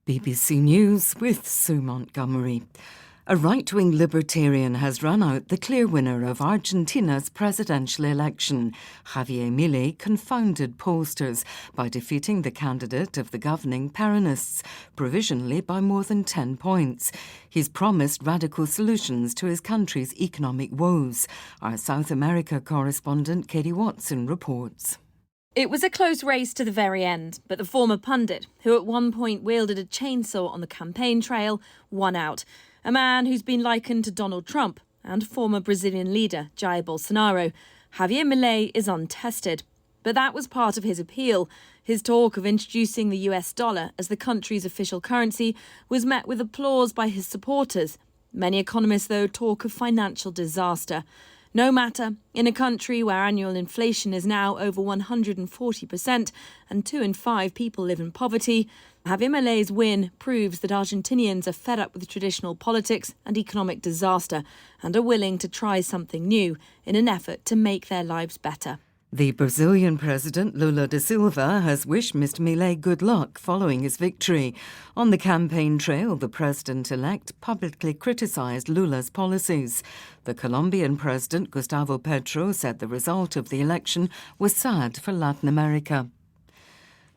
BBC News with Sue Montgomery. A right-wing libertarian has run out the clear winner of Argentina's presidential election. Javier Milei confounded pollsters by defeating the candidate of the governing Peronists, provisionally by more than 10 points. He's promised radical solutions to his country's economic woes. Our South America correspondent Katie Watson reports. It was a close race to the very end, but the former pundit, who at one point wielded a chainsaw on the campaign trail, won out. A man who's been likened to Donald Trump and former Brazilian leader Jair Bolsonaro. Javier Milei is untested. But that was part of his appeal. His talk of introducing the US dollar as the country's official currency was met with applause by his supporters. Many economists, though, talk of financial disaster. No matter, in a country where annual inflation is now over 140% and 2 in 5 people live in poverty, Javier Milei's win proves that Argentinians are fed up with traditional politics and economic disaster and are willing to try something new in an effort to make their lives better. The Brazilian president, Lula da Silva, has wished Mr. Milei good luck following his victory. On the campaign trail, the president-elect publicly criticised Lula's policies. The Colombian president, Gustavo Petro, said the result of the election was sad for Latin America.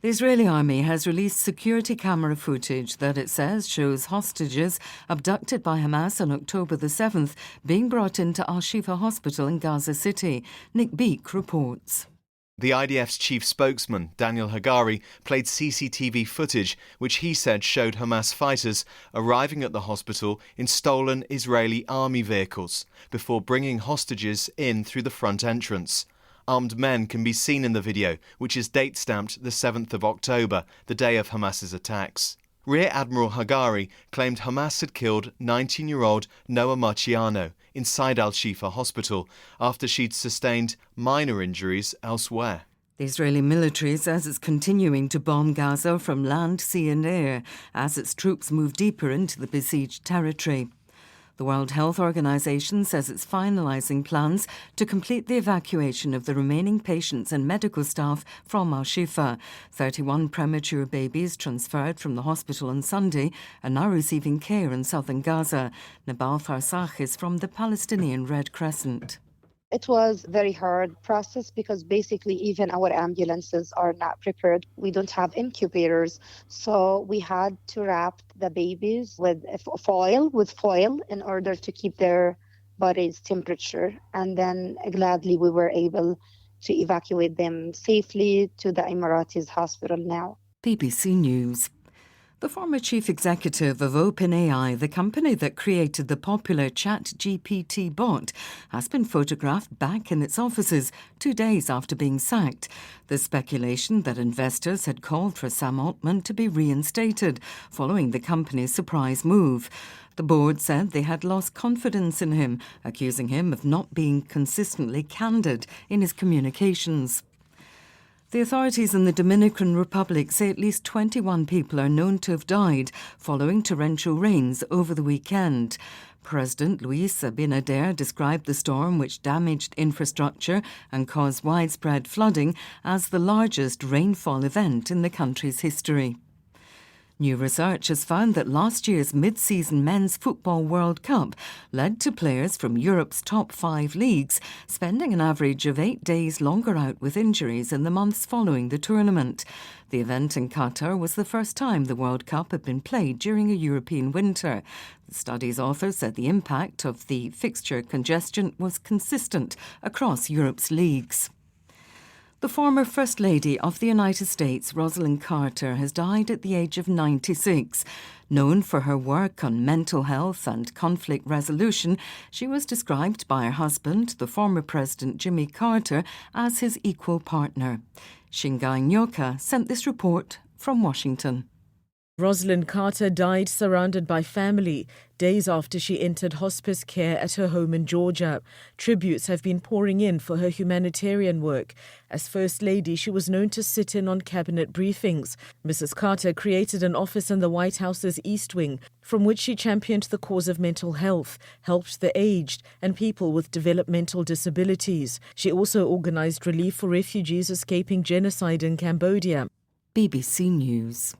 The Israeli army has released security camera footage that it says shows hostages abducted by Hamas on October the 7th being brought into Al-Shifa Hospital in Gaza City. Nick Beek reports. The IDF's chief spokesman, Daniel Hagari, played CCTV footage which he said showed Hamas fighters arriving at the hospital in stolen Israeli army vehicles before bringing hostages in through the front entrance. Armed men can be seen in the video, which is date-stamped the 7th of October, the day of Hamas's attacks. Rear Admiral Hagari claimed Hamas had killed 19-year-old Noa Marciano inside Al-Shifa Hospital after she'd sustained minor injuries elsewhere. The Israeli military says it's continuing to bomb Gaza from land, sea and air as its troops move deeper into the besieged territory. The World Health Organization says it's finalising plans to complete the evacuation of the remaining patients and medical staff from Al-Shifa. 31 premature babies transferred from the hospital on Sunday are now receiving care in southern Gaza. Nabal Farsakh is from the Palestinian Red Crescent. It was a very hard process because basically even our ambulances are not prepared. We don't have incubators. So we had to wrap the babies with foil in order to keep their body's temperature. And then gladly we were able to evacuate them safely to the Emiratis hospital now. BBC News. The former chief executive of OpenAI, the company that created the popular ChatGPT bot, has been photographed back in its offices 2 days after being sacked. There's speculation that investors had called for Sam Altman to be reinstated following the company's surprise move. The board said they had lost confidence in him, accusing him of not being consistently candid in his communications. The authorities in the Dominican Republic say at least 21 people are known to have died following torrential rains over the weekend. President Luis Abinader described the storm, which damaged infrastructure and caused widespread flooding, as the largest rainfall event in the country's history. New research has found that last year's mid-season Men's Football World Cup led to players from Europe's top 5 leagues spending an average of 8 days longer out with injuries in the months following the tournament. The event in Qatar was the first time the World Cup had been played during a European winter. The study's author said the impact of the fixture congestion was consistent across Europe's leagues. The former First Lady of the United States, Rosalynn Carter, has died at the age of 96. Known for her work on mental health and conflict resolution, she was described by her husband, the former President Jimmy Carter, as his equal partner. Shingai Nyoka sent this report from Washington. Rosalynn Carter died surrounded by family days after she entered hospice care at her home in Georgia. Tributes have been pouring in for her humanitarian work. As First Lady, she was known to sit in on cabinet briefings. Mrs. Carter created an office in the White House's East Wing, from which she championed the cause of mental health, helped the aged and people with developmental disabilities. She also organized relief for refugees escaping genocide in Cambodia. BBC News.